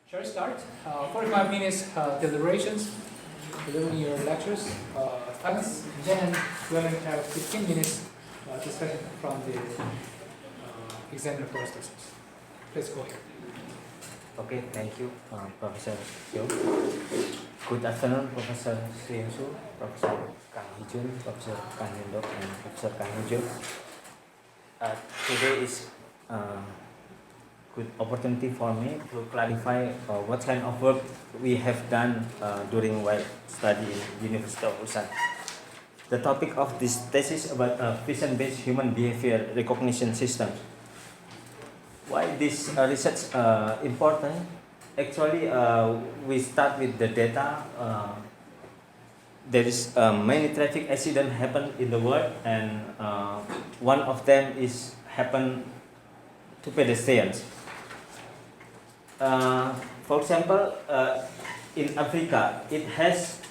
Shall we start? 45 minutes deliberations, delivering your lectures, talks. Then we're going to have 15 minutes discussion from the examiner processes. Please go ahead. Okay, thank you, Professor Sio. Good afternoon, Professor Sriansu, Professor Kang Hijun, Professor Kang Yendok, and Professor Kang Hujo. Today is good opportunity for me to clarify what kind of work we have done during while study in University of Busan. The topic of this thesis about vision-based human behavior recognition systems. Why this research important? Actually, we start with the data. There is many traffic accidents happen in the world, and one of them is happen to pedestrians. For example, in Africa, it has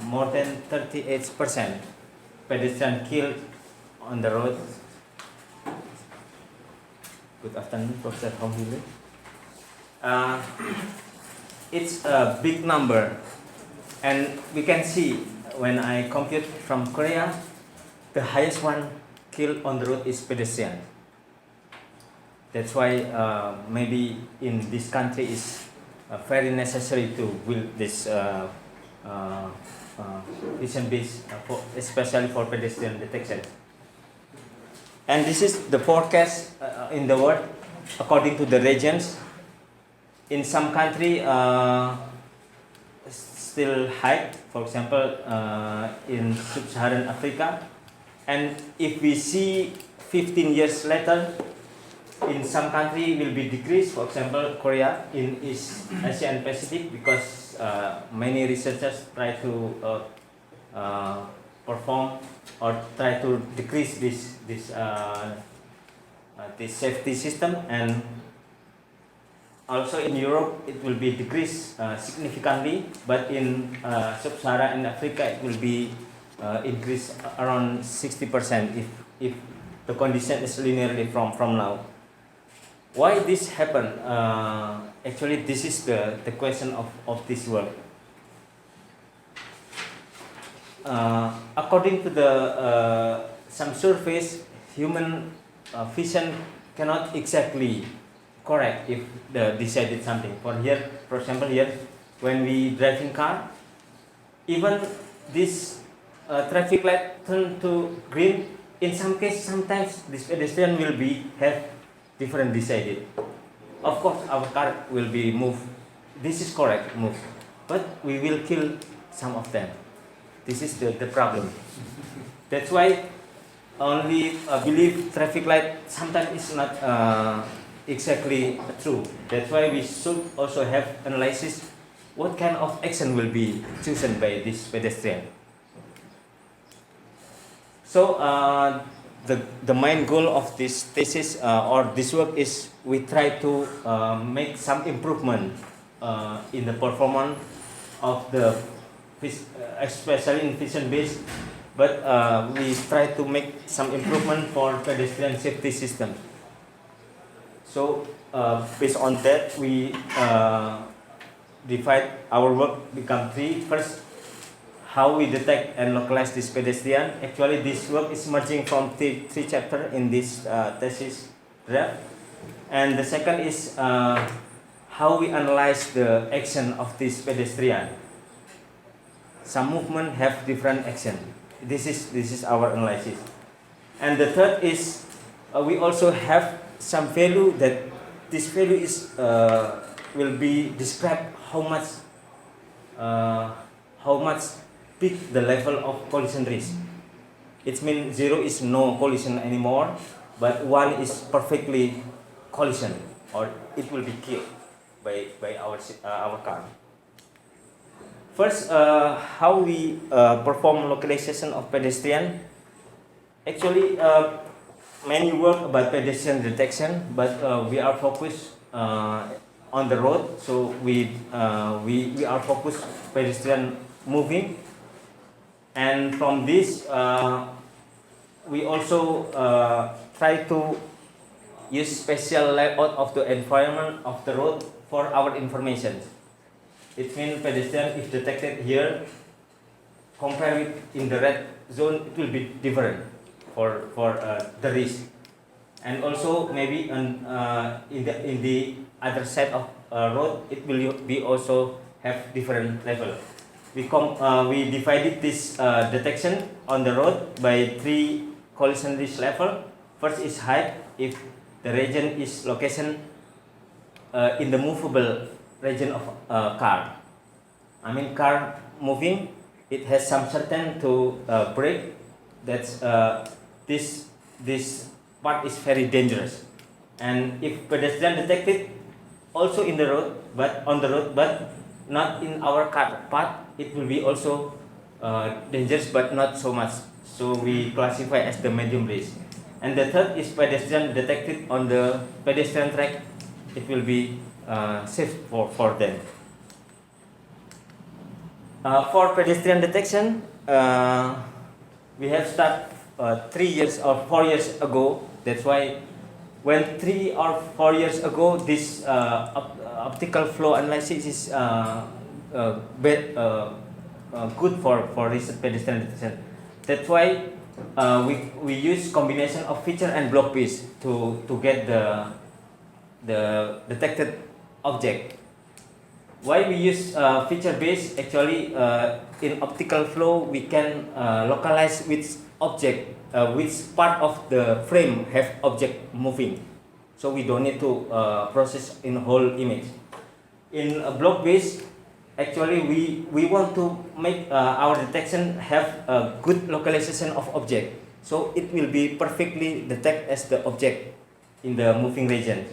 more than 38% pedestrian killed on the road. Good afternoon, Professor Hongile. It's a big number, and we can see when I compute from Korea, the highest one killed on the road is pedestrian. That's why maybe in this country is very necessary to build this vision-based, especially for pedestrian detection. And this is the forecast in the world according to the regions. In some country still high, for example in sub-Saharan Africa. And if we see 15 years later, in some country will be decreased, for example Korea in East Asia and Pacific, because many researchers try to perform or try to decrease this safety system, and also in Europe it will be decreased significantly, but in sub-Saharan Africa it will be increased around 60% if the condition is linearly from now. Why this happen? Actually, this is the question of this work. According to the some surveys, human vision cannot exactly correct if the decided something. For example, here when we driving car, even this traffic light turn to green. In some case, sometimes this pedestrian will have different decided. Of course, our car will be moved. This is correct, move, but we will kill some of them. This is the problem. That's why only believe traffic light sometimes is not exactly true. That's why we should also have analysis what kind of action will be chosen by this pedestrian. So the main goal of this thesis or this work is we try to make some improvement in the performance of the especially in vision-based, but we try to make some improvement for pedestrian safety system. So based on that, we divide our work become three. First, how we detect and localize this pedestrian. Actually, this work is merging from three chapters in this thesis draft. And the second is how we analyze the action of this pedestrian. Some movement have different action. This is our analysis. And the third is we also have some value that this value is will be described how much big the level of collision risk. It means 0 is no collision anymore, but 1 is perfectly collision, or it will be killed by our car. First, how we perform localization of pedestrian. Actually, many work about pedestrian detection, but we are focused on the road. So we are focused pedestrian moving, and from this we also try to use spatial layout of the environment of the road for our information. It means pedestrian is detected here, compared with in the red zone, it will be different for the risk. And also maybe in the other side of road, it will be also have different level. We divided this detection on the road by 3 collision risk level. First is height, if the region is location in the movable region of car. I mean car moving, it has some certain to brake. That's this part is very dangerous. And if pedestrian detected also in the road, but on the road, but not in our car path, it will be also dangerous, but not so much. So we classify as the medium risk. And the third is pedestrian detected on the pedestrian track. It will be safe for them. For pedestrian detection, we have started 3 years or 4 years ago. That's why when 3 or 4 years ago, this optical flow analysis is good for this pedestrian detection. That's why we use combination of feature and block piece to get the detected object. Why we use feature base? Actually, in optical flow, we can localize which object, which part of the frame have object moving. So we don't need to process in whole image. In a block base, actually we want to make our detection have a good localization of object. So it will be perfectly detect as the object in the moving region.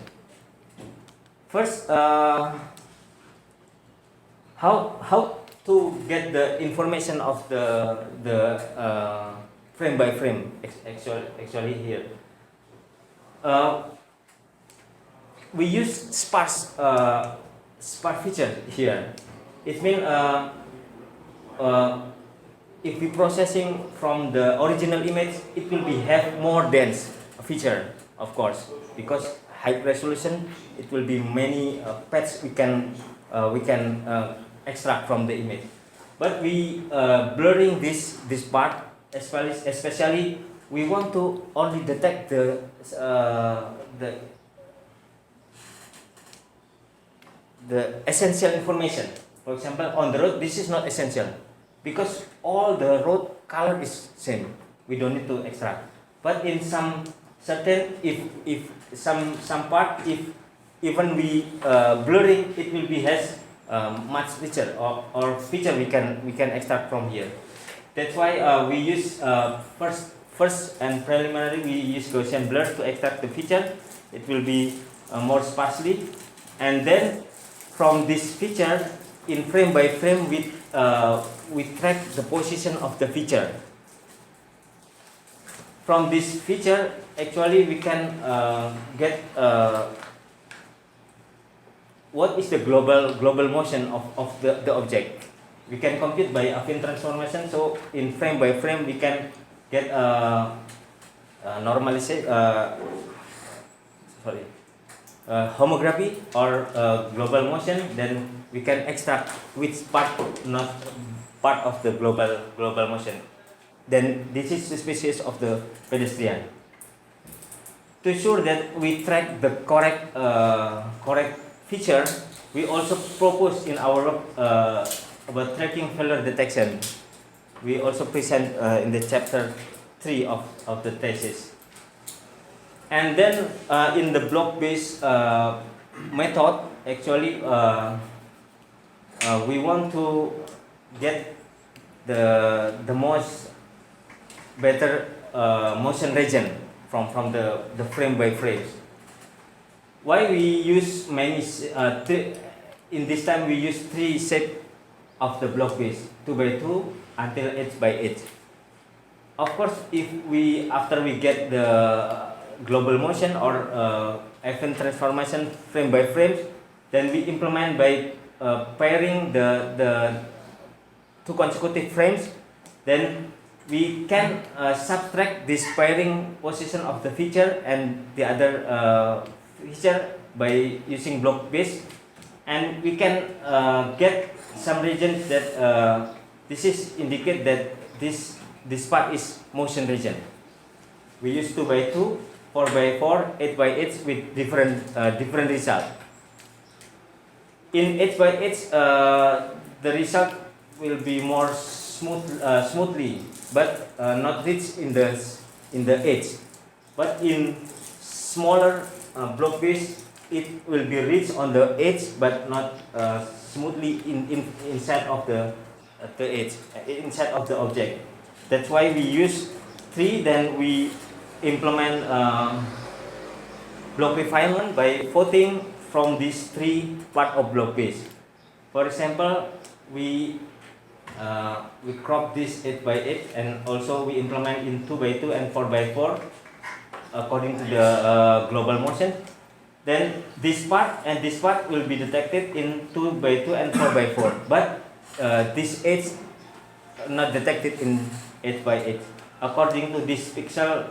First, how to get the information of the frame by frame actually here. We use sparse feature here. It means if we processing from the original image, it will be have more dense feature, of course, because high resolution, it will be many paths we can extract from the image. But we blurring this part, especially we want to only detect the essential information. For example, on the road, this is not essential because all the road color is same. We don't need to extract. But in some certain, if some part, if even we blurring, it will be has much feature or feature we can extract from here. That's why we use first and preliminary we use Gaussian blur to extract the feature. It will be more sparsely, and then from this feature in frame by frame we track the position of the feature. From this feature, actually we can get what is the global motion of the object. We can compute by affine transformation. So in frame by frame we can get homography or global motion. Then we can extract which part not part of the global motion. Then this is the species of the pedestrian. To ensure that we track the correct feature, we also propose in our work about tracking failure detection. We also present in the chapter 3 of the thesis. And then in the block-based method, actually we want to get the most better motion region from the frame by frame. Why we use many in this time we use 3 shape of the block base, 2 by 2 until 8 by 8. Of course, if we after we get the global motion or affine transformation frame by frame, then we implement by pairing the 2 consecutive frames. Then we can subtract this pairing position of the feature and the other feature by using block base and we can get some regions that this is indicate that this part is motion region. We use 2 by 2, 4 by 4, 8 by 8 with different result. In 8 by 8, the result will be more smoothly, but not rich in the edge. But in smaller block base, it will be rich on the edge, but not smoothly inside of the edge, inside of the object. That's why we use 3. Then we implement block refinement by voting from these 3 part of block base. For example, we crop this 8 by 8, and also we implement in 2 by 2 and 4 by 4 according to the global motion. Then this part and this part will be detected in 2 by 2 and 4 by 4, but this edge not detected in 8 by 8. According to this pixel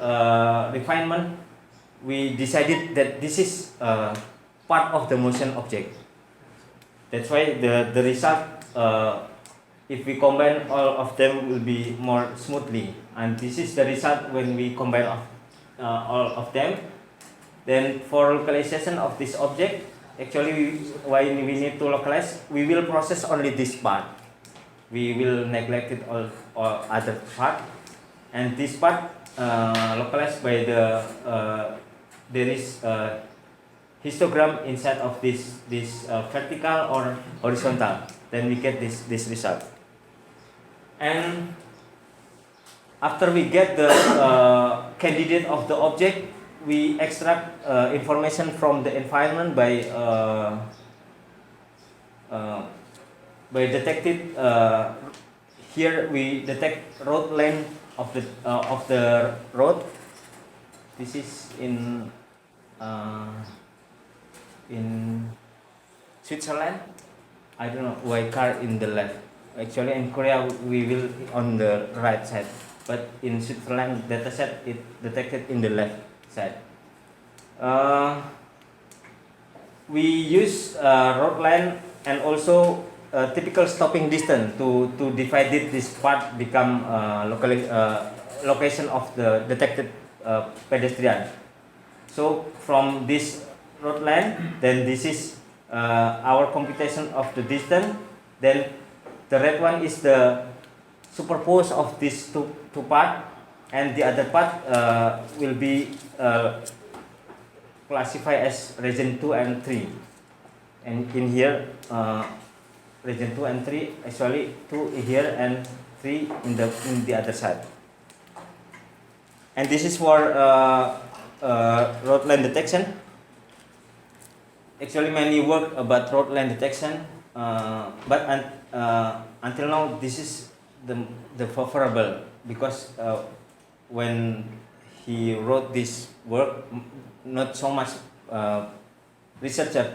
refinement, we decided that this is part of the motion object. That's why the result, if we combine all of them, will be more smoothly. And this is the result when we combine all of them. Then for localization of this object, actually why we need to localize, we will process only this part. We will neglect it all other part. And this part localized by there is histogram inside of this vertical or horizontal. Then we get this result. And after we get the candidate of the object, we extract information from the environment by detected. Here we detect road length of the road. This is in Switzerland. I don't know why car in the left. Actually in Korea we will on the right side, but in Switzerland dataset it detected in the left side. We use road length and also typical stopping distance to divide it. This part become location of the detected pedestrian. So from this road length, then this is our computation of the distance. Then the red one is the superpose of these two part, and the other part will be classified as region 2 and 3. And in here, region 2 and 3, actually 2 here and 3 in the other side. And this is for road length detection. Actually, many work about road length detection, but until now, this is the favorable, because when he wrote this work, not so much researcher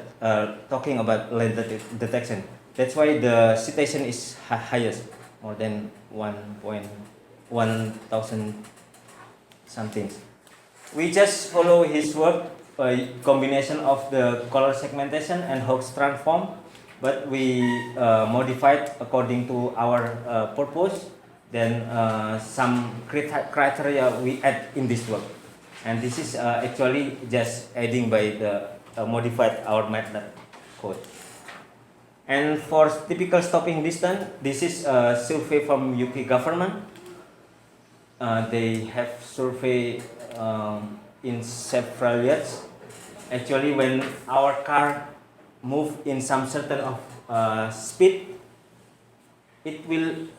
talking about length detection. That's why the citation is highest, more than 1,000 something. We just follow his work by combination of the color segmentation and Hawk's transform, but we modified according to our purpose. Then some criteria we add in this work, and this is actually just adding by the modified our method code. And for typical stopping distance, this is a survey from UK government. They have survey in several years. Actually, when our car move in some certain of speed, it will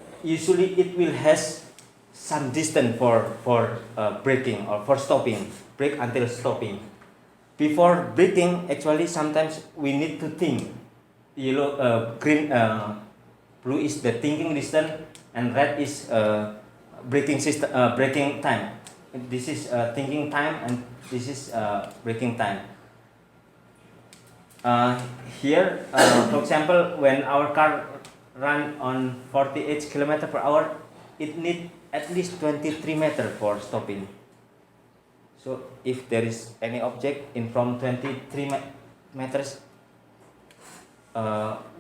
has some distance for braking or for stopping, brake until stopping. Before braking, actually sometimes we need to think. Yellow, green, blue is the thinking distance, and red is braking system, braking time. This is thinking time, and this is braking time. Here, for example, when our car run on 48 km/h, it needs at least 23 meters for stopping. So if there is any object in from 23 meters,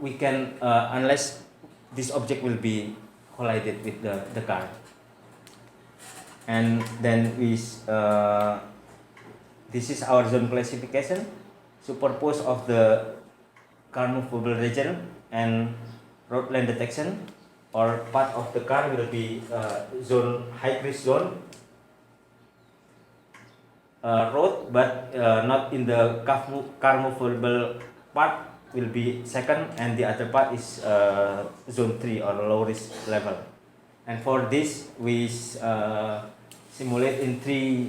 we can unless this object will be collided with the car. And then this is our zone classification. Superpose of the car movable region and road lane detection, or part of the car will be zone high risk zone road, but not in the car movable part will be second, and the other part is zone 3 or low risk level. And for this we simulate in 3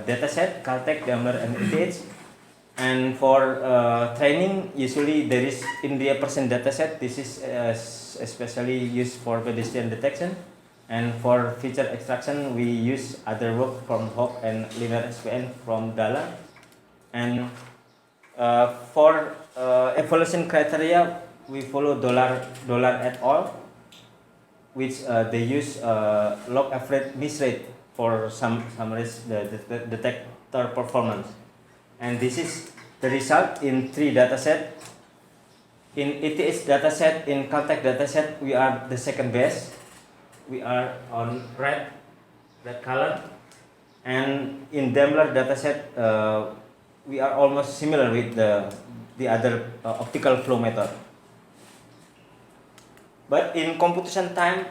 dataset: Caltech, Daimler, and ETH. And for training, usually there is India percent dataset. This is especially used for pedestrian detection. And for feature extraction, we use other work from Hawk and linear SPN from Dala. And for evaluation criteria, we follow dollar et al., which they use log average miss rate for some risk the detector performance. And this is the result in 3 dataset. In ETH dataset, in Caltech dataset, we are the second best. We are on red color. And in Daimler dataset, we are almost similar with the other optical flow method. But in computation time,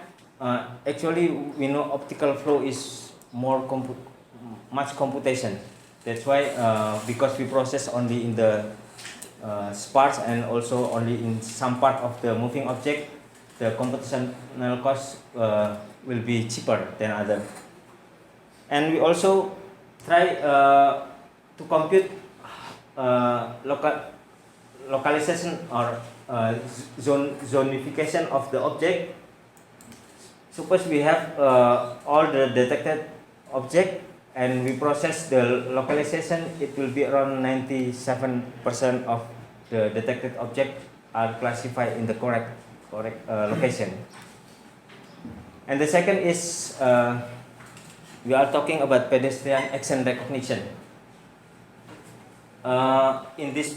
actually we know optical flow is much computation. That's why because we process only in the sparse and also only in some part of the moving object, the computational cost will be cheaper than other. And we also try to compute localization or zonification of the object. Suppose we have all the detected object and we process the localization, it will be around 97% of the detected object are classified in the correct location. And the second is we are talking about pedestrian action recognition. In this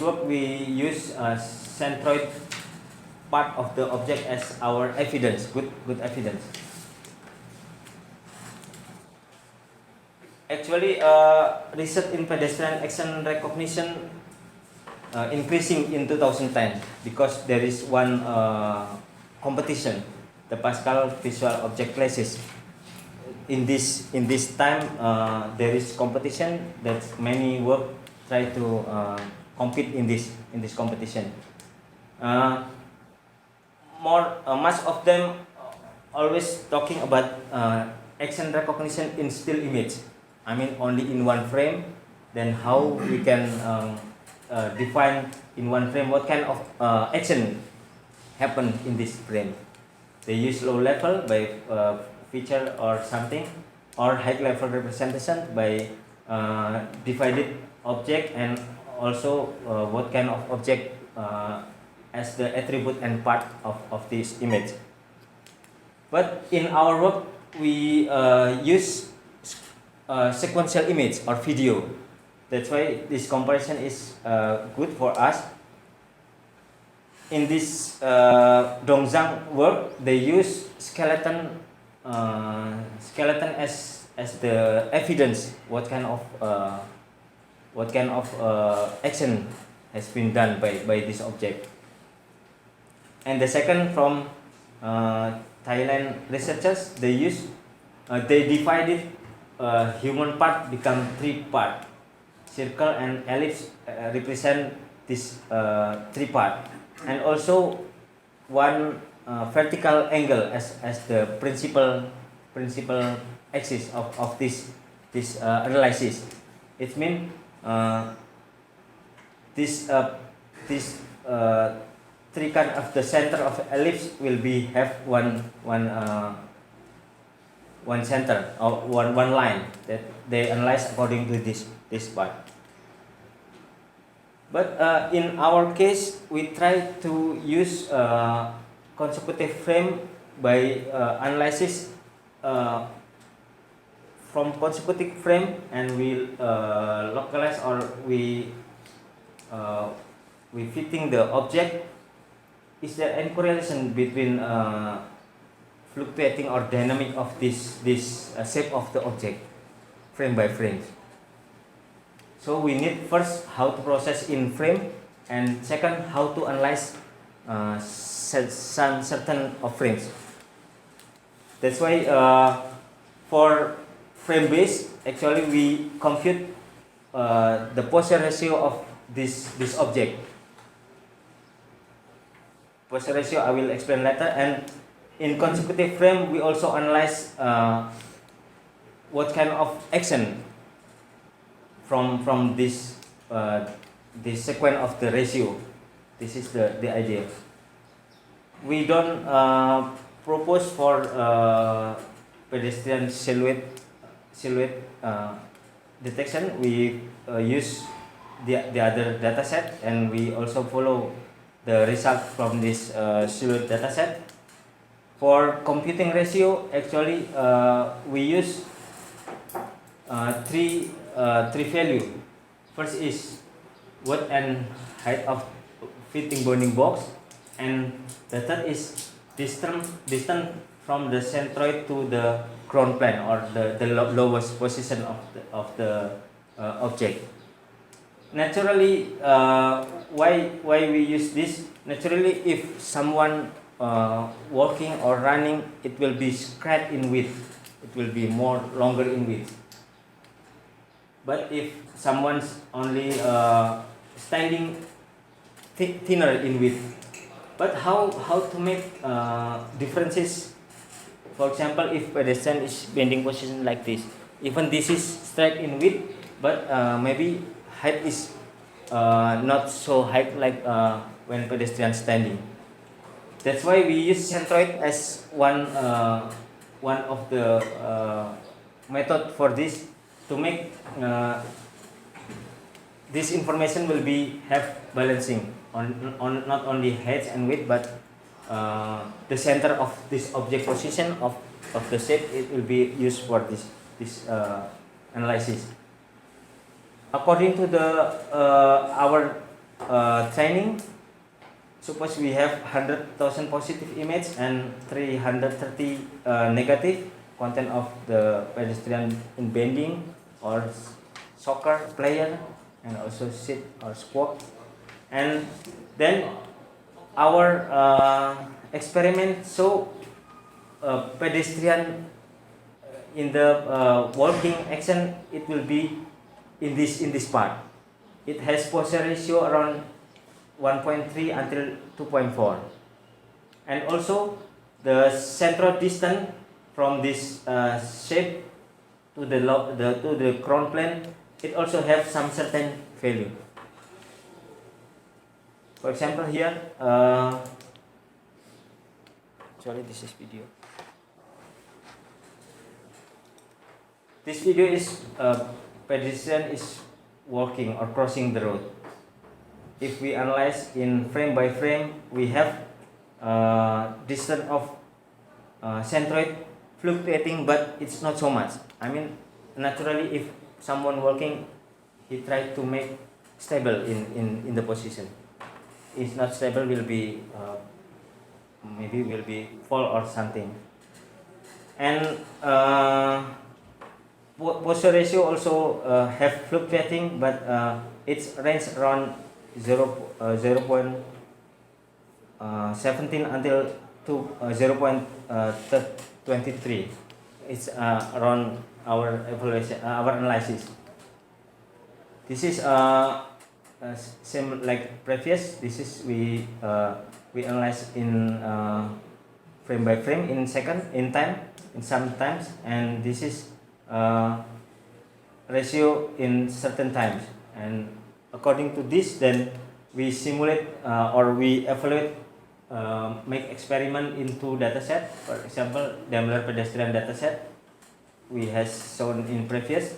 work, we use centroid part of the object as our evidence, good evidence. Actually, research in pedestrian action recognition increasing in 2010 because there is one competition, the Pascal Visual Object Classes. In this time, there is competition that many work try to compete in this competition. Much of them always talking about action recognition in still image. I mean only in one frame. Then how we can define in one frame what kind of action happen in this frame. They use low level by feature or something, or high level representation by divided object, and also what kind of object as the attribute and part of this image. But in our work, we use sequential image or video. That's why this comparison is good for us. In this Dongzhang work, they use skeleton as the evidence what kind of action has been done by this object. And the second from Thailand researchers, they divided human part become 3 part. Circle and ellipse represent this 3 part, and also one vertical angle as the principal axis of this analysis. It means this 3 kind of the center of ellipse will have one center or one line that they analyze according to this part. But in our case, we try to use consecutive frame by analysis from consecutive frame, and we localize or we we fitting the object, is there any correlation between fluctuating or dynamic of this shape of the object frame by frame? So we need first how to process in frame, and second how to analyze some certain of frames. That's why for frame base, actually we compute the posture ratio of this object. Posture ratio I will explain later, and in consecutive frame we also analyze what kind of action from this sequence of the ratio. This is the idea. We don't propose for pedestrian silhouette detection. We use the other data set, and we also follow the result from this silhouette data set. For computing ratio, actually we use three value. First is width and height of fitting bounding box, and the third is distance from the centroid to the ground plane, or the lowest position of the object. Naturally, why we use this? Naturally, if someone walking or running, it will be spread in width. It will be more longer in width. But if someone's only standing, thinner in width. But how to make differences? For example, if pedestrian is bending position like this, even this is straight in width, but maybe height is not so high like when pedestrian standing. That's why we use centroid as one of the method for this, to make this information will be have balancing on not only height and width, but the center of this object position of the shape. It will be used for this analysis. According to the our training, suppose we have 100,000 positive image and 330 negative content of the pedestrian in bending or soccer player, and also sit or squat. And then our experiment show pedestrian in the walking action, it will be in this part. It has posture ratio around 1.3 until 2.4, and also the central distance from this shape to the ground plane, it also have some certain value. For example, here, sorry, this is video. This video is pedestrian is walking or crossing the road. If we analyze in frame by frame, we have distance of centroid fluctuating, but it's not so much. I mean, naturally, if someone walking, he tries to make stable in the position. If not stable, will be maybe will be fall or something. And posture ratio also have fluctuating, but it's range around 0.17 until to 0.23. It's around our evaluation, our analysis. This is same like previous. This is we analyze in frame by frame, in second, in time, in sometimes, and this is ratio in certain times. And according to this, then we simulate or we evaluate, make experiment into data set. For example, Daimler pedestrian data set we has shown in previous.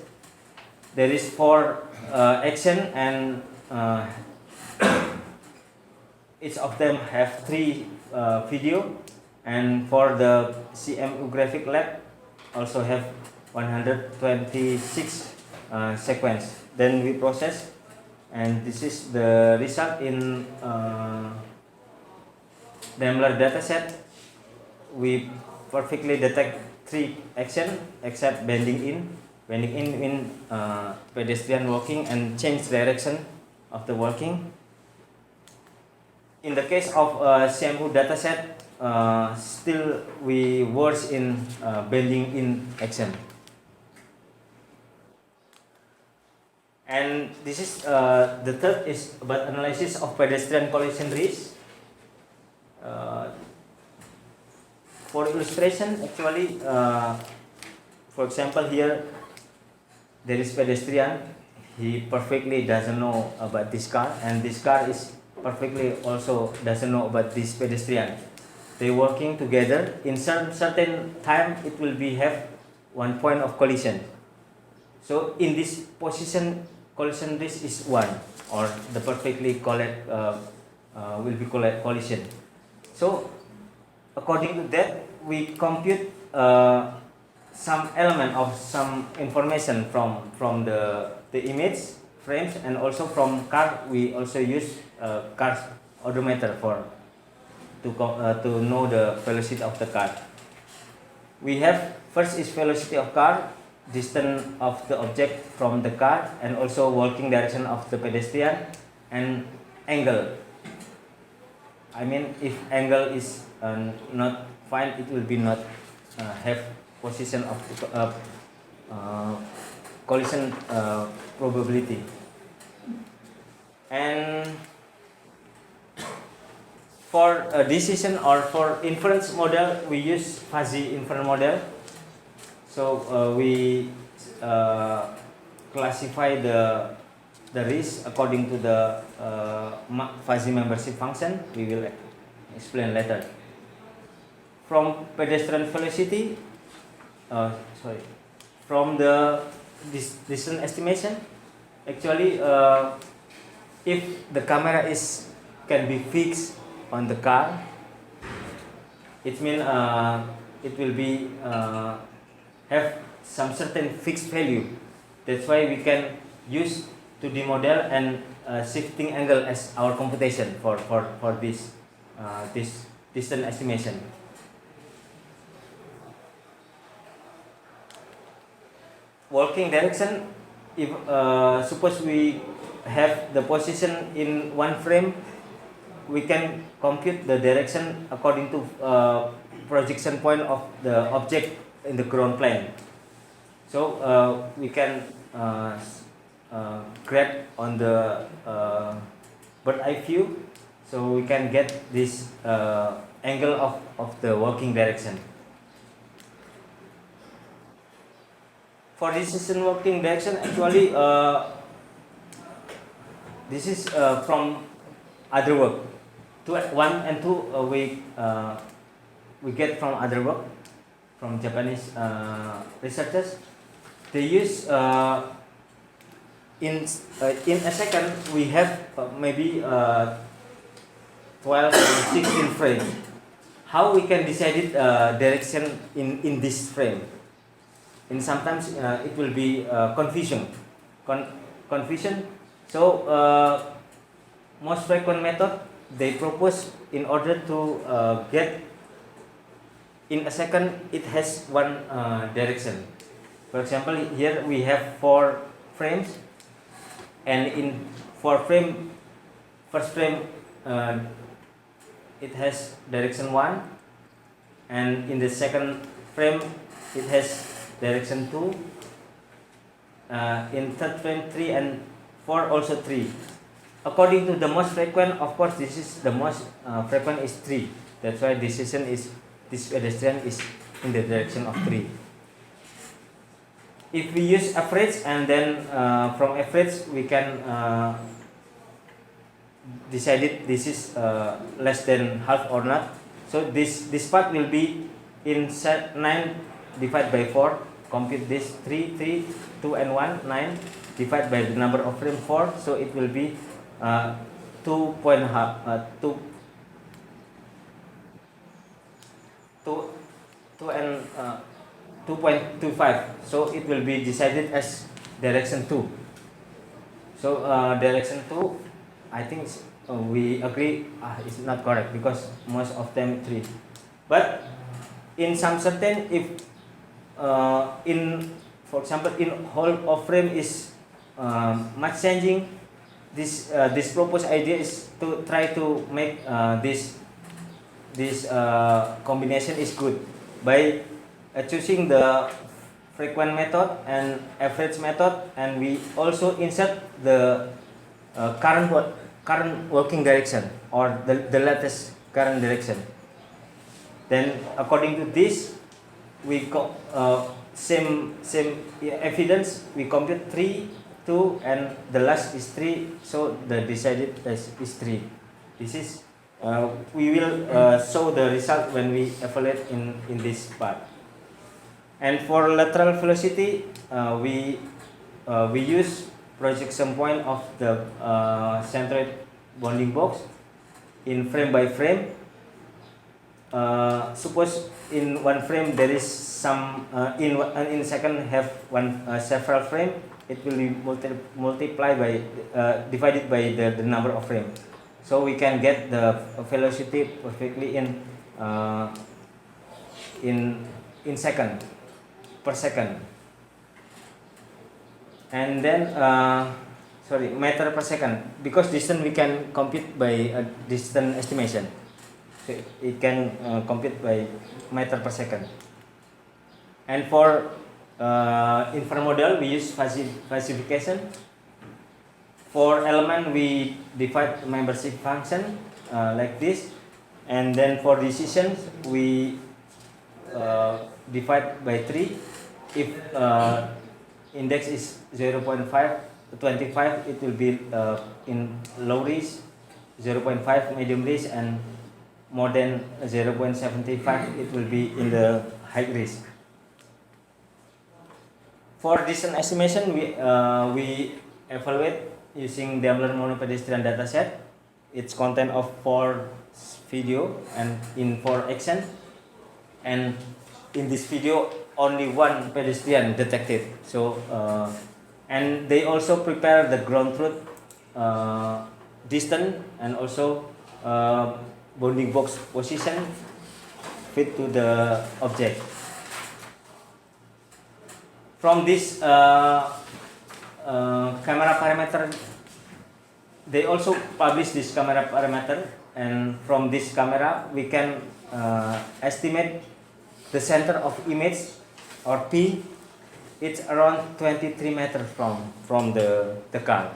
There is 4 action, and each of them have 3 video. And for the CMU graphic lab also have 126 sequence. Then we process and this is the result in Daimler dataset. We perfectly detect 3 actions except bending in pedestrian walking and change direction of the walking. In the case of CMU dataset, still we worse in bending in action. And this is the third is about analysis of pedestrian collision risk. For illustration, actually, for example, here there is pedestrian. He perfectly doesn't know about this car, and this car is perfectly also doesn't know about this pedestrian. They working together. In certain time, it will be have one point of collision. So in this position, collision risk is 1, or the perfectly collect will be collision. So according to that, we compute some element of some information from the image frames, and also from car. We also use car odometer to know the velocity of the car. We have first is velocity of car, distance of the object from the car, and also walking direction of the pedestrian, and angle. I mean, if angle is not fine, it will be not have position of collision probability. And for a decision or for inference model, we use fuzzy inference model. So we classify the risk according to the fuzzy membership function. We will explain later. From pedestrian velocity, from the distance estimation, actually, if the camera can be fixed on the car, it means it will be have some certain fixed value. That's why we can use 2D model and shifting angle as our computation for this distance estimation. Walking direction, if suppose we have the position in one frame, we can compute the direction according to projection point of the object in the ground plane. So we can grab on the bird eye view, so we can get this angle of the walking direction. For decision walking direction, actually, this is from other work. 1 and 2 we get from other work from Japanese researchers. They use in a second we have maybe 12 or 16 frames. How we can decide it direction in this frame? And sometimes it will be confusion. So most frequent method they propose, in order to get in a second, it has one direction. For example, here we have 4 frames, and in 4 frame, first frame it has direction 1, and in the second frame it has direction 2, in third frame 3, and 4 also 3. According to the most frequent, of course, this is the most frequent is 3. That's why this pedestrian is in the direction of 3. If we use average, and then from average we can decide it this is less than half or not. So this part will be in 9 divided by 4. Compute this 3, 3, 2 and 1, 9 divided by the number of frame 4. So it will be 2.5. And 2.25, so it will be decided as direction 2. So direction 2, I think we agree it's not correct because most of them 3. But in some certain, if in, for example, in whole of frame is much changing, this proposed idea is to try to make this combination is good by choosing the frequent method and average method, and we also insert the current working direction or the latest current direction. Then according to this, we same evidence, we compute 3, 2, and the last is 3, so the decided is 3. This is we will show the result when we evaluate in this part. And for lateral velocity, we use projection point of the centroid bounding box in frame by frame. Suppose in one frame there is some in second have several frame, it will be multiplied by divided by the number of frame, so we can get the velocity perfectly in second per second. And then meter per second, because distance we can compute by distance estimation, so it can compute by meter per second. And for inframodal we use falsification. For element we divide membership function like this, and then for decisions we divide by 3. If index is 0.5, 25, it will be in low risk, 0.5 medium risk, and more than 0.75 it will be in the high risk. For distance estimation, we evaluate using Daimler monopedestrian dataset. It's content of 4 video and in 4 action, and in this video only 1 pedestrian detected. So and they also prepare the ground truth distance and also bounding box position fit to the object. From this camera parameter, they also publish this camera parameter, and from this camera we can estimate the center of image or P. It's around 23 meters from the car.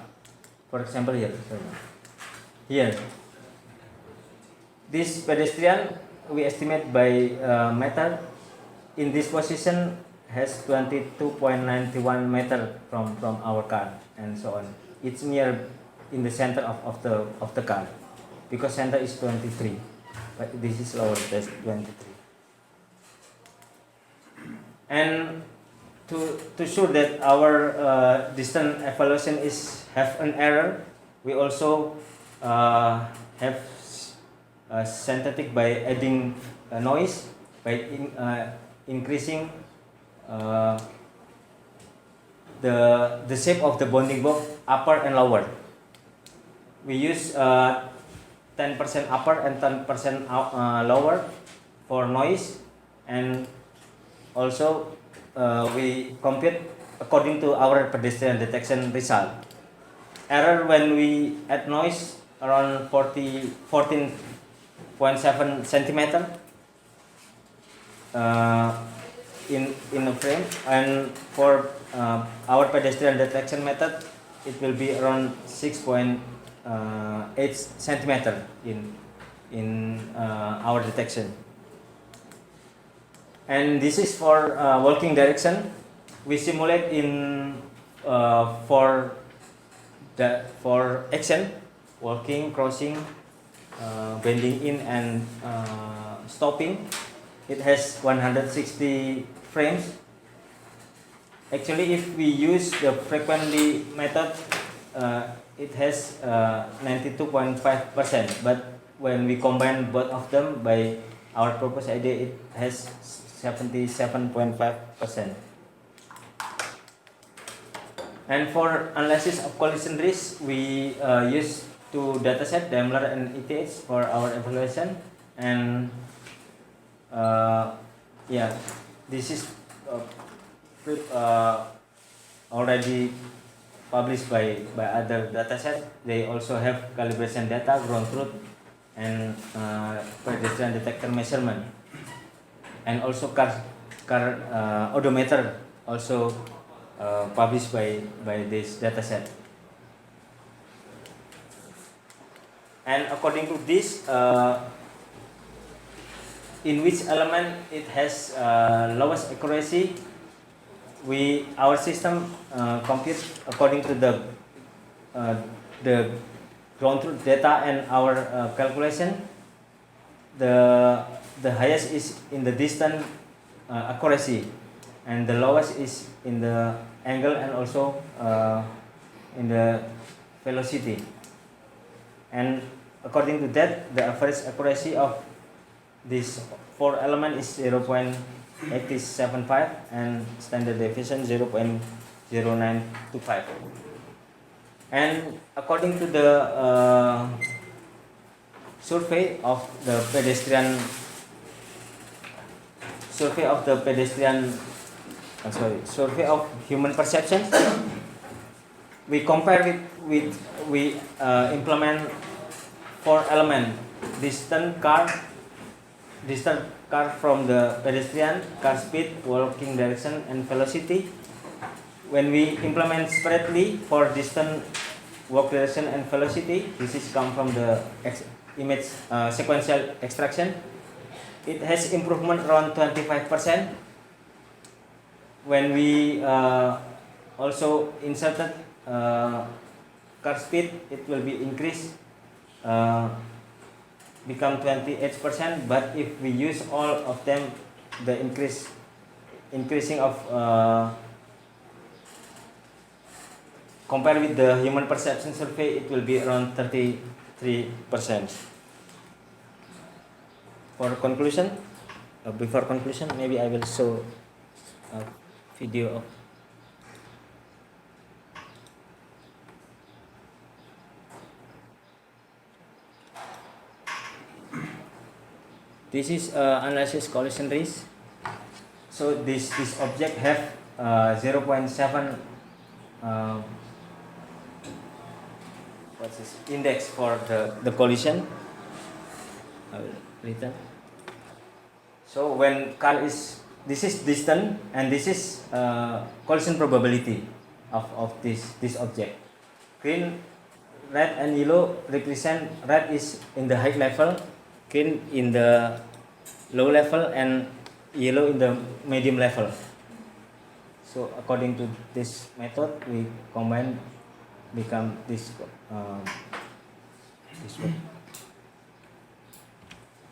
For example, here this pedestrian we estimate by meter. In this position has 22.91 meter from our car, and so on. It's near in the center of the car, because center is 23, but this is lower than 23. And to show that our distance evaluation have an error, we also have synthetic by adding noise, by increasing the shape of the bounding box upper and lower. We use 10% upper and 10% lower for noise, and also we compute according to our pedestrian detection result. Error when we add noise around 14.7 centimeter in a frame, and for our pedestrian detection method it will be around 6.8 centimeter in our detection. And this is for working direction. We simulate in for action, walking, crossing, bending in, and stopping. It has 160 frames. Actually, if we use the frequently method, it has 92.5%. But when we combine both of them by our proposed idea, it has 77.5%. And for analysis of collision risk, we use two dataset, Daimler and ETH, for our evaluation. And yeah, this is already published by other dataset. They also have calibration data, ground truth, and pedestrian detector measurement, and also car odometer also published by this dataset. And according to this, in which element it has lowest accuracy, our system computes according to the ground truth data and our calculation. The highest is in the distance accuracy, and the lowest is in the angle and also in the velocity. And according to that, the average accuracy of this 4 element is 0.875 and standard deviation 0.0925. And according to the survey of the pedestrian survey of human perception, we compare we implement 4 element: distant car from the pedestrian, car speed, walking direction, and velocity. When we implement separately for distant, walk direction, and velocity, this is come from the image sequential extraction. It has improvement around 25%. When we also inserted car speed, it will be increased, become 28%. But if we use all of them, the increasing of compared with the human perception survey, it will be around 33%. For conclusion, before conclusion, maybe I will show a video of this is analysis collision risk. So this object have 0.7 what's this index for the collision. I will return. So when car is, this is distant and this is collision probability of this object. Green, red and yellow represent, red is in the high level, green in the low level, and yellow in the medium level. So according to this method, we combine, become this one.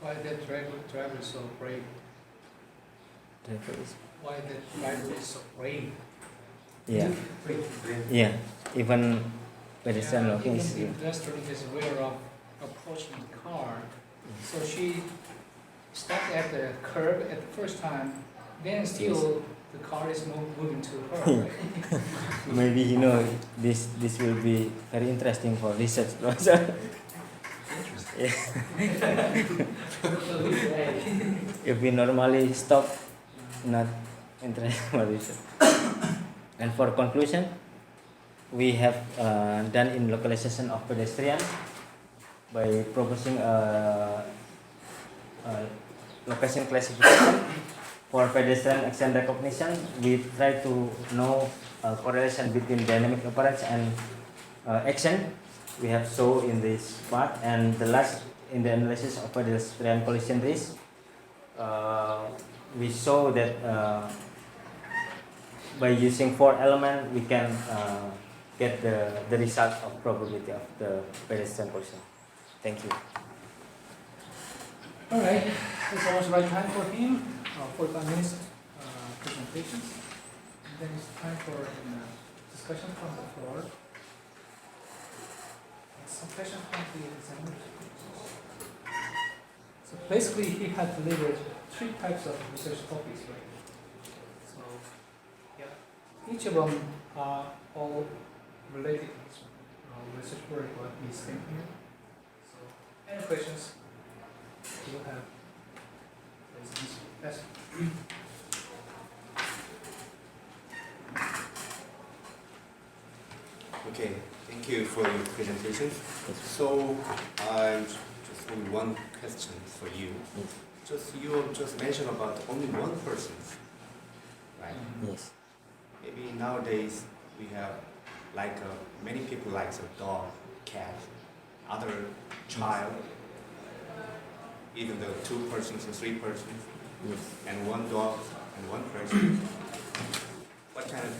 Why that driver is so brave? Why that driver is so brave? Yeah. Yeah. Even pedestrian walking is. Even the pedestrian is aware of approaching the car, so she stopped at the curb at the first time. Then still the car is moving to her. Right? Maybe this will be very interesting for research. Yeah. If we normally stop, not interesting for research. And for conclusion, we have done in localization of pedestrian by proposing a location classification. For pedestrian action recognition, we try to know correlation between dynamic appearance and action. We have shown in this part. And the last, in the analysis of pedestrian collision risk, we show that by using 4 elements, we can get the result of probability of the pedestrian collision. Thank you. All right, it's almost right time for him. 45 minutes presentations. And then it's time for discussion from the floor. Some questions from the examiners. So basically, he had delivered 3 types of research topics, right? So, yeah. each of them are all related research work what we spent here. So, any questions you have? Yes. Okay, thank you for your presentation. So, I just only one question for you. You just mentioned about only one person, right? Yes. Maybe nowadays we have like many people like a dog, cat, other child, even though 2 persons or 3 persons, Yes. and one dog and one person. What kind of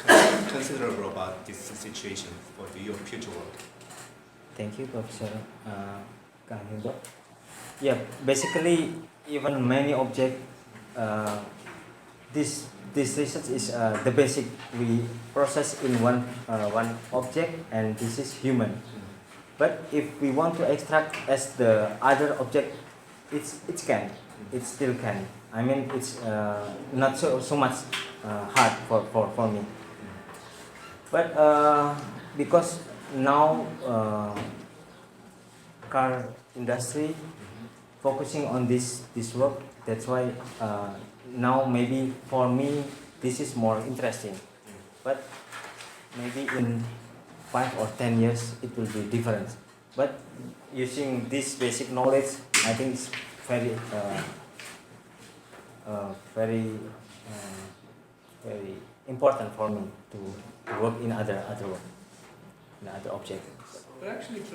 considerable about this situation for your future work? Thank you, Professor Kang Hyun. Yeah, basically, even many object, this research is the basic we process in one object, and this is human. But if we want to extract as the other object, it still can. I mean, it's not so much hard for me. But because now car industry focusing on this work, that's why now maybe for me this is more interesting. But maybe in 5 or 10 years it will be different. But using this basic knowledge, I think it's very very important for me to work in other work, in other objects. But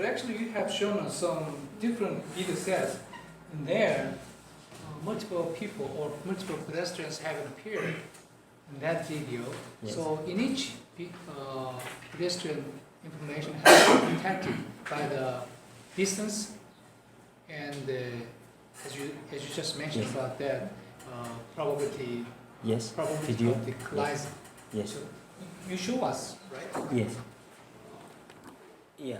actually, you have shown us some different video sets. In there, multiple people or multiple pedestrians haven't appeared in that video. Yes. So in each pedestrian information has been detected by the distance and as you just mentioned Yes. about that probability Yes. of the collision. Yes. So you show us, right? Yes. Yeah.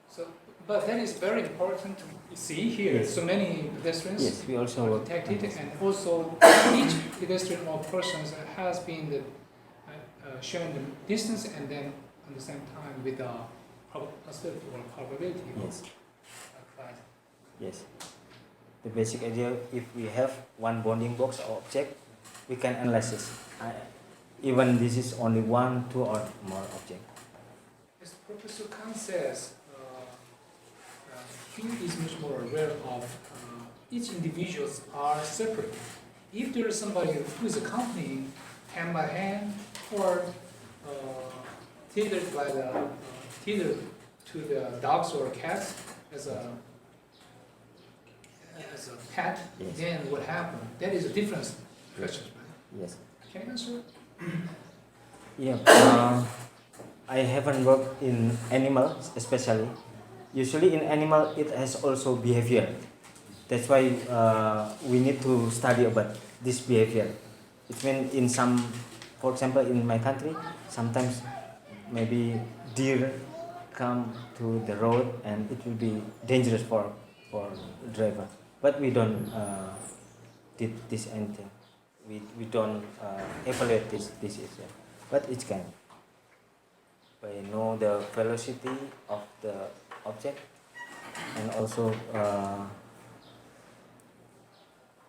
So, but that is very important to see here. Yes. So many pedestrians Yes. We also are work detected, on this. and also each pedestrian or person has been showing the distance, and then at the same time with the possibility or probability. Yes. of collision. Yes. The basic idea, if we have one bounding box or object, we can analyze this. Even this is only 1, 2, or more object. As Professor Khan says, he is much more aware of each individuals are separate. If there is somebody who is accompanying hand by hand or tethered to the dogs or cats as a pet, Yes. then what happened? That is a different question, right? Yes. Can you answer? Yeah. I haven't worked in animals especially. Usually in animal it has also behavior. That's why we need to study about this behavior. It means in some, for example, in my country, sometimes maybe deer come to the road and it will be dangerous for driver. But we don't did this anything. We don't evaluate this issue. But it can. By know the velocity of the object and also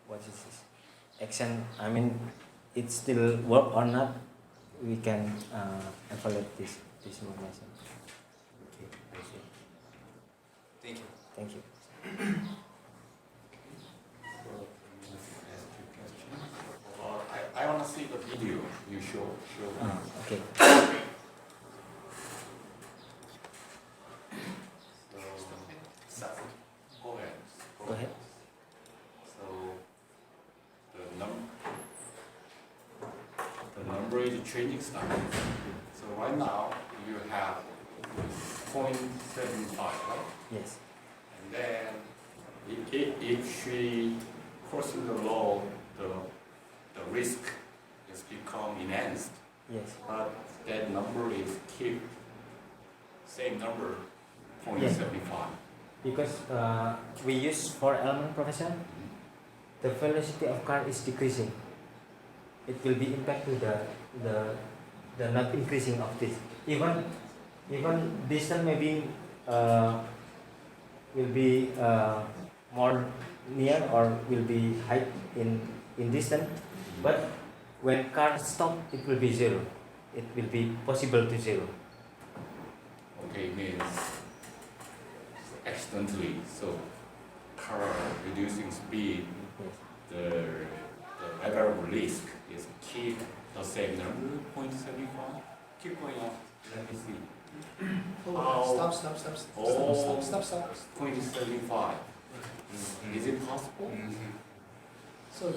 what is this action, I mean it still work or not, we can evaluate this information. Okay, I see. Thank you. Thank you. I want to see the video you show. Okay. So, go ahead. Go ahead. So, the number is changing stuff. So right now you have 0.75, right? Yes. And then if she crossing the law, the risk is become enhanced. Yes. But that number is keep same number, 0.75. Because we use 4 element, Professor, the velocity of car is decreasing. It will be impact to the the not increasing of this. Even distance maybe will be more near or will be high in distance, but when car stop it will be zero. It will be possible to zero. Okay, means accidentally. So car reducing speed, the level of risk is keep the same number, 0.75. Keep going up. Let me see. Oh, stop. Oh. Stop. 0.75. Is it possible? So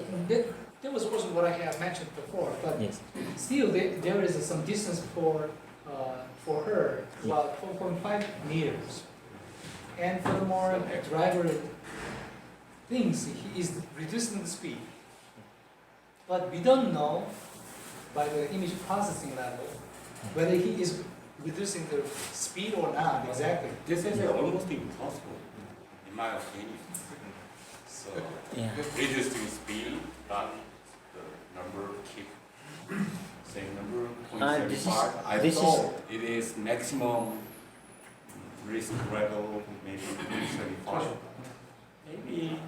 that was also what I have mentioned before, but Yes. still there is some distance for her, about 4.5 meters. And furthermore, the driver thinks he is reducing the speed. But we don't know by the image processing level whether he is reducing the speed or not exactly. This is almost impossible, in my opinion. So, Yeah. reducing speed, but the number keep same number, This is- 0.75. I this is- thought it is maximum risk level, maybe 0.75. Maybe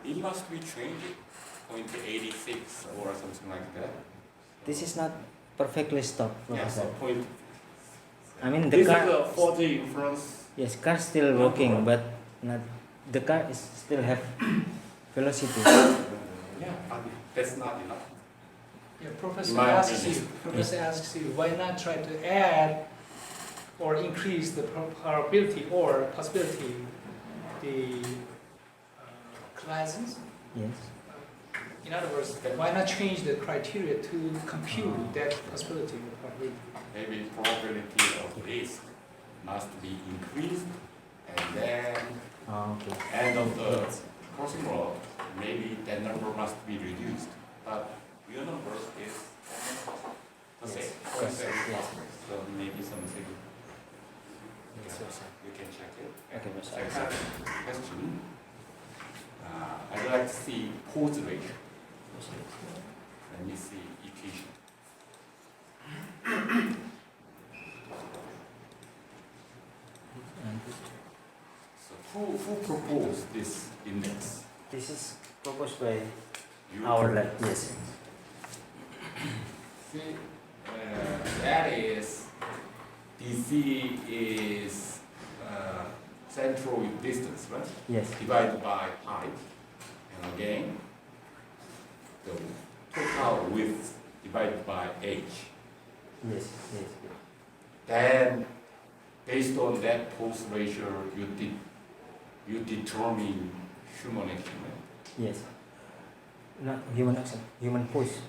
it must be changed, 0.86 or something like that. This is not perfectly stopped, Yeah, so Professor. point. I mean the This car. is a 40 influence. Yes, car still working, but not the car is still have velocity. Yeah, but that's not enough. Yeah, Professor My asks opinion. you, why not try to add or increase the probability or possibility, the classes? Yes. In other words, why not change the criteria to compute that possibility or probability? Maybe probability of risk must be increased, and then Okay. end of the crossing road, maybe that number must be reduced. But your number is the same. Yes. So maybe something. Yes, Professor. You can check it. Okay, Professor. Second question. I'd like to see pose ratio. Let me see equation. So who proposed this index? This is proposed by You our lab. Yes. See, that is DC is central with distance, right? Yes. Divided by height, and again the total width divided by age. Yes. Yes. Then, based on that pose ratio, you determine human action. Yes. Not human action. Human pose.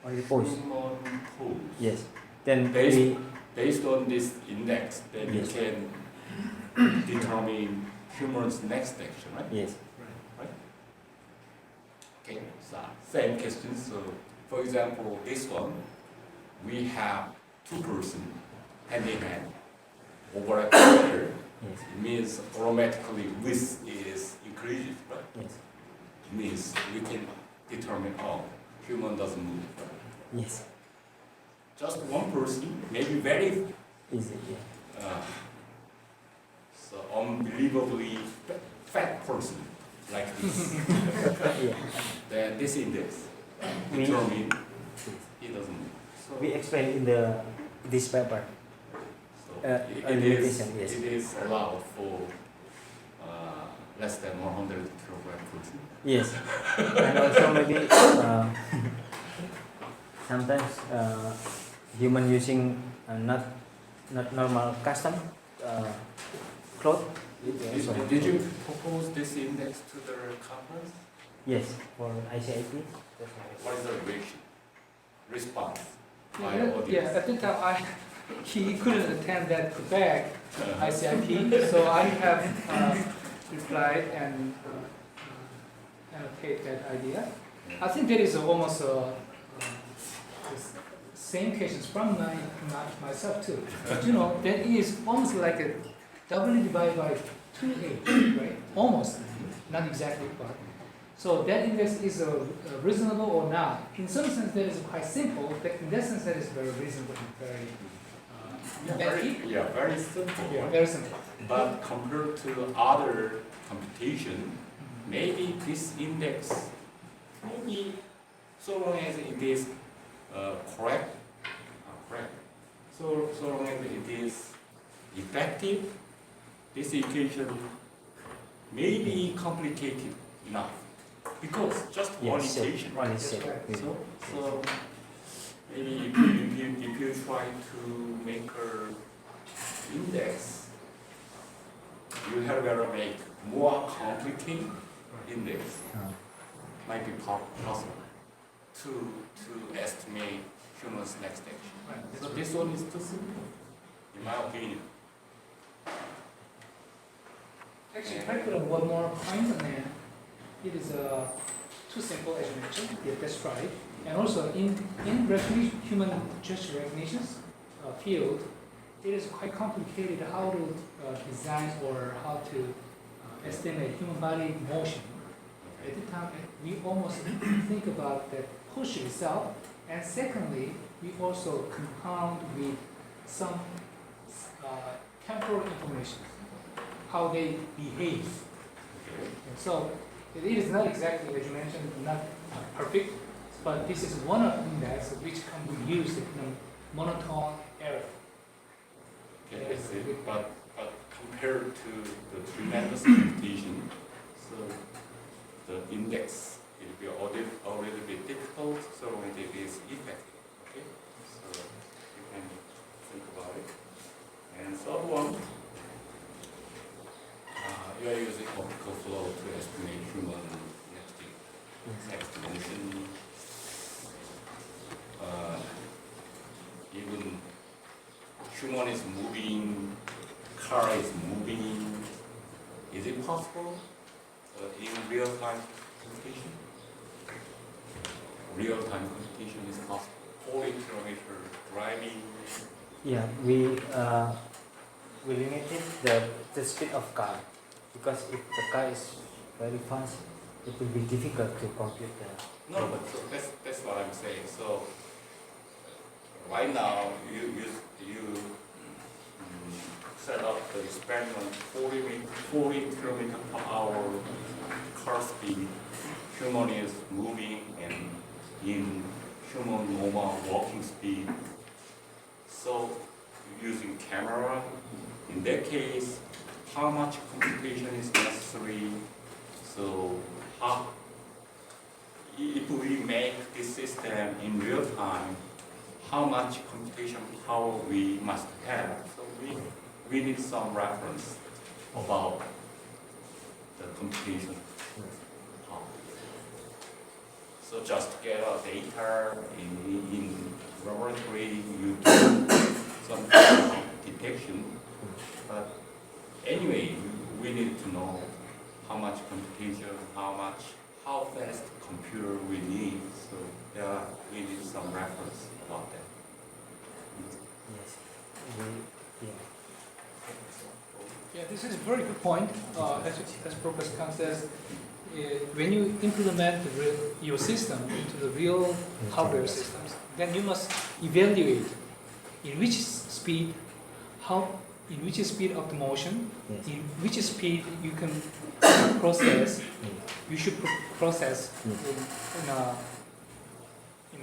Only pose. Human pose. Yes. Then Based, we. based on this index, then Yes. you can determine human's next action, right? Yes. Okay, so same question. So, for example, this one, we have two persons hand in hand over a computer. Yes. It means automatically width is increased, right? Yes. It means we can determine, oh, human doesn't move. Right? Yes. Just one person, maybe very Easy. Yeah. so unbelievably fat person like this. Yeah. Then this index We- determine he doesn't move. So, We explain in this paper. so a it limitation, yes. it is allowed for less than 100 kilogram person. Yes. And also maybe sometimes human using not normal custom cloth. Did you propose this index to the conference? Yes, for ICIP. What is the reaction? Response by Yeah, audience? at the time he couldn't attend that Quebec ICIP, so I have replied and annotate that idea. I think that is almost the same cases from myself too. But you know, that is almost like a W divided by 2H, right? Almost, not exactly, but So that index is reasonable or not. In some sense, that is quite simple, but in that sense, that is very reasonable and very effective. very simple. Yeah, very simple. But compared to other computation, maybe this index, maybe so long as it is correct, so long as it is effective, this equation may be complicated enough because just one equation, right? One is set. So maybe if you try to make a index, you have to make more complicated index. Might be possible to estimate humans' next action. Right. So this one is too simple, in my opinion. Actually, if I put on one more point on that, it is too simple as you mentioned. Yeah, that's right. And also in human gesture recognition field, it is quite complicated how to design or how to estimate human body motion. At the time, we almost think about the push itself, and secondly, we also compound with some temporal information, how they behave. And so it is not exactly, as you mentioned, not perfect, but this is one of the index which can be used in a monotone area. Okay, I see. But compared to the tremendous computation, so the index will be a little bit difficult, so it is effective. Okay, so you can think about it. And third one, you are using optical flow to estimate human next motion. Even human is moving, car is moving. Is it possible in real-time computation? Real-time computation is possible. 40 kilometer driving. Yeah, we limited the speed of car because if the car is very fast, it will be difficult to compute the. No, but so that's what I'm saying. So right now you set up the experiment 40 kilometer per hour car speed. Human is moving and in human normal walking speed. So using camera, in that case, how much computation is necessary? So how, if we make this system in real time, how much computation power we must have? So we need some reference about the computation power. So just get our data in laboratory, you do some detection, but anyway, we need to know how much computation, how fast computer we need. So we need some reference about that. Yes. Yeah, this is a very good point. As Professor Kang says, when you implement your system into the real hardware systems, then you must evaluate in which speed, in which speed of the motion, Yes. in which speed you can process. You should process in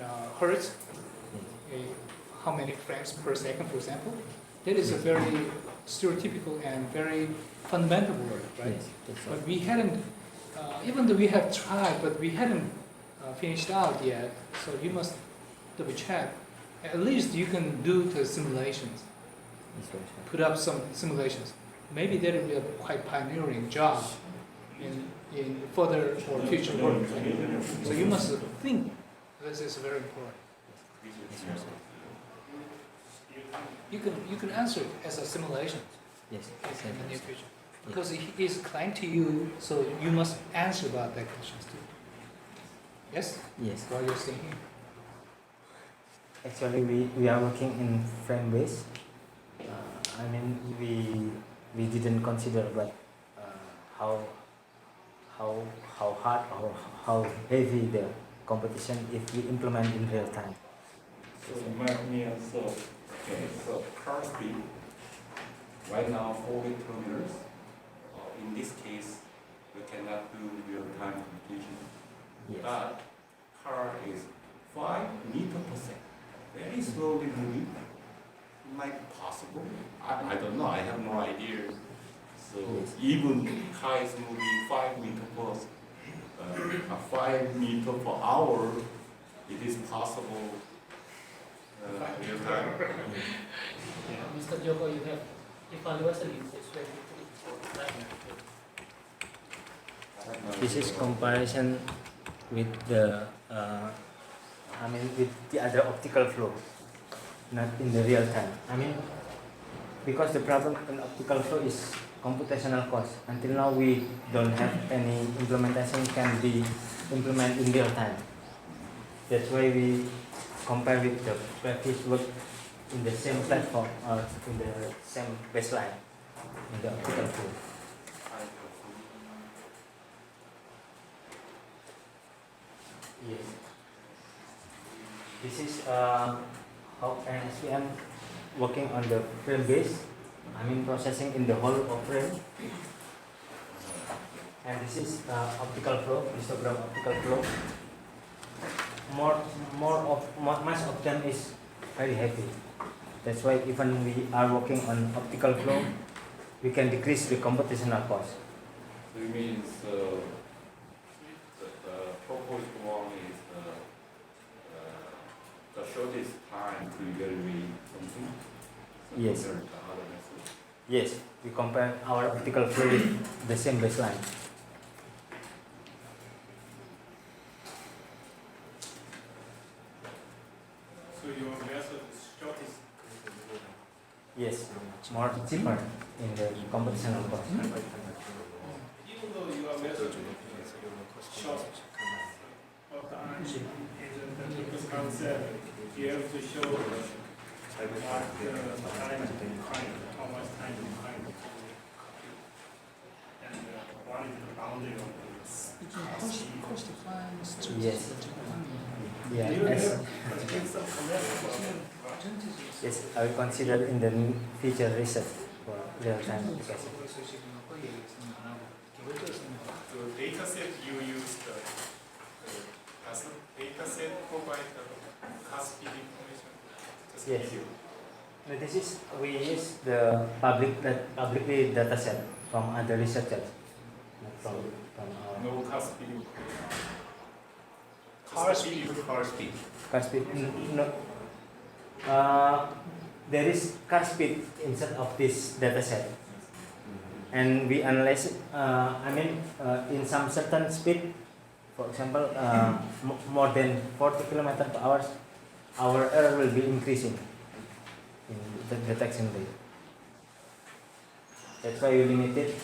a hertz, how many frames per second, for example. That is a very stereotypical and very fundamental word, right? Yes, that's right. But we hadn't, even though we have tried, but we hadn't finished out yet. So you must double check. At least you can do the simulations, That's right. put up some simulations. Maybe that will be a quite pioneering job in further or future work. Right? So you must think. This is very important. You can answer it as a simulation Yes. in the near future because it is client to you, so you must answer about that questions too. Yes, Yes. while you're staying here. Actually, we are working in frame base. I mean, we didn't consider, but how hard or how heavy the competition if we implement in real time. So in my opinion, so car speed, right now 40 kilometers. In this case, we cannot do real-time computation. Yes. But car is 5 meters per second, very slowly moving. Might be possible. I don't know. I have no idea. So Yes. even car is moving 5 meters per 5 meters per hour, it is possible. Real time. Mr. Joko, you have evaluation is very important. This is comparison with the with the other optical flow, not in the real time. Because the problem in optical flow is computational cost. Until now, we don't have any implementation can be implemented in real time. That's why we compare with the previous work in the same platform or in the same baseline in the optical flow. Yes. This is how an SPM working on the frame base. Processing in the whole of frame. And this is optical flow, histogram optical flow. Much of them is very heavy. That's why even we are working on optical flow, we can decrease the computational cost. So it means the proposed one is the shortest time to evaluate something. So Yes. compared to other methods. Yes, we compare our optical flow with the same baseline. So your method is shortest. Yes, more cheaper in the computational cost. Even though your method is short, what the answer is the concept, you have to show what the time behind, how much time behind. And what is the boundary of this? Yes. Yeah. Do you Yes. have some comments Yes, I will consider in the future research for real-time application. the data set you use, as a data set provide the cost speed information? Just Yes. video. No, this is we use the publicly data set from other researchers, not from our No cost speed information. Car speed. Car speed. car speed. No, there is car speed inside of this data set, and we analyze it. In some certain speed, for example, more than 40 km per hour, our error will be increasing in the detection rate. That's why we limit it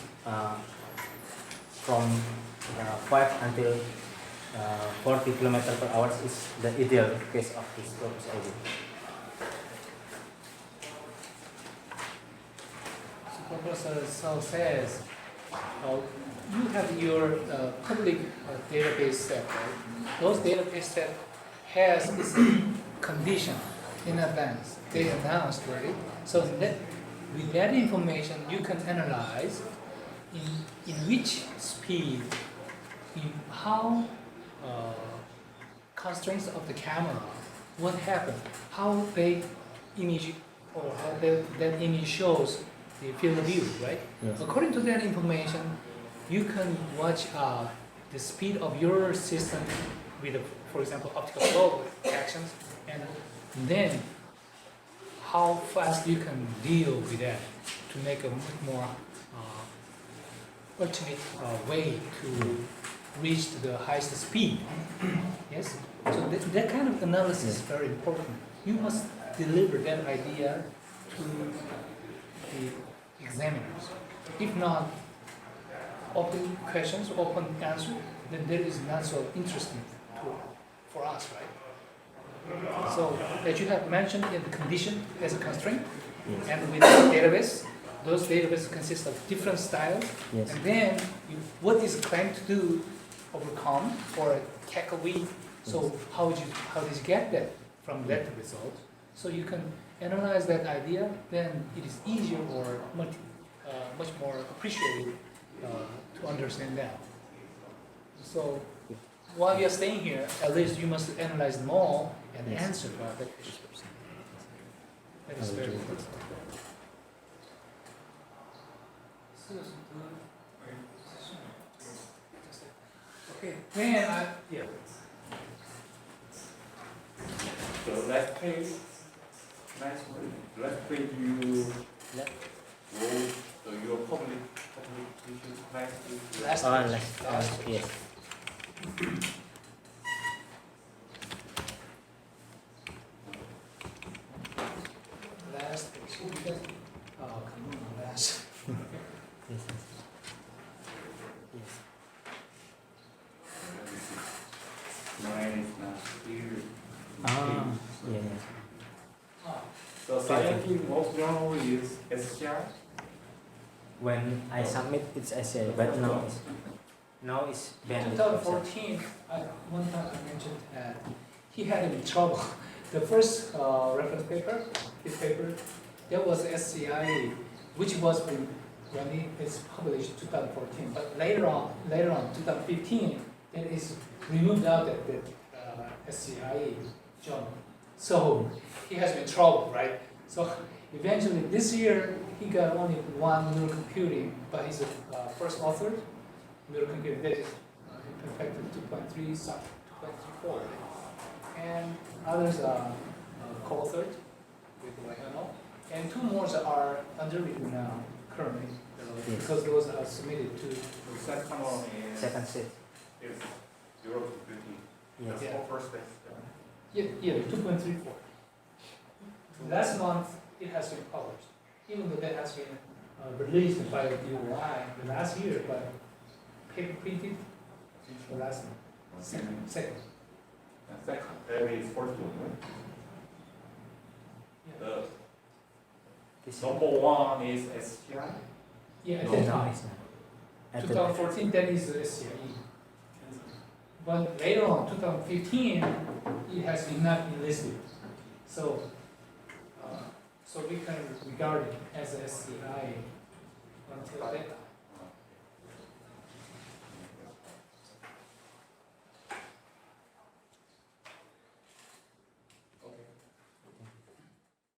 from 5 until 40 km per hour is the ideal case of this purpose ID. So Professor So says, you have your public database set, right? Those database set has this condition in advance. They announced, right? So that with that information, you can analyze in which speed, in how constraints of the camera, what happened, how they image or how that image shows the field of view, right? Yes. According to that information, you can watch the speed of your system with, for example, optical flow actions, and then how fast you can deal with that to make a much more ultimate way to reach the highest speed. Yes? So that kind of analysis is very important. You must deliver that idea to the examiners. If not, open questions, open answer, then that is not so interesting for us, right? So that you have mentioned in the condition as a constraint, Yes. and with the database, those databases consist of different styles, Yes. and then what is claimed to do overcome or tackle with. So how did you get that from that result? So you can analyze that idea, then it is easier or much more appreciated to understand that. So while you're staying here, at least you must analyze them all and Yes. answer that question. That is very important. Okay, then yeah. The last page, last page you wrote your publication practice. Last Oh, page. last, yes. Last page. Oh, come on, last. Yes. Yes. Mine is not here. Ah, yeah. Ah, The scientific most journal is SCR. When I submit, it's essay, but now it's banned. 2014, one time I mentioned he had in trouble. The first reference paper, his paper, that was SCIA, which was when it's published 2014. But later on, 2015, it is removed out that SCIA journal. So he has been in trouble, right? So eventually this year he got only one neural computing, but he's the first author. Neural computing that is perfected 2.3, some 2.34, and others are co-authored with Hariyono, and two more are under review now currently because those are submitted to. The second one is Second set. Euro computing. Yes. Yeah. First step. Yeah, 2.34. Last month it has been published, even though that has been released by the DOI last year, but paper printed for last month. Second. Second, that is first one, right? Yeah. This Number one is SCI. Yeah, at No, that no, time. it's not. At the- 2014, that is the SCIE. But later on, 2015, it has been not been listed. So, so we can regard it as a SCI until that time.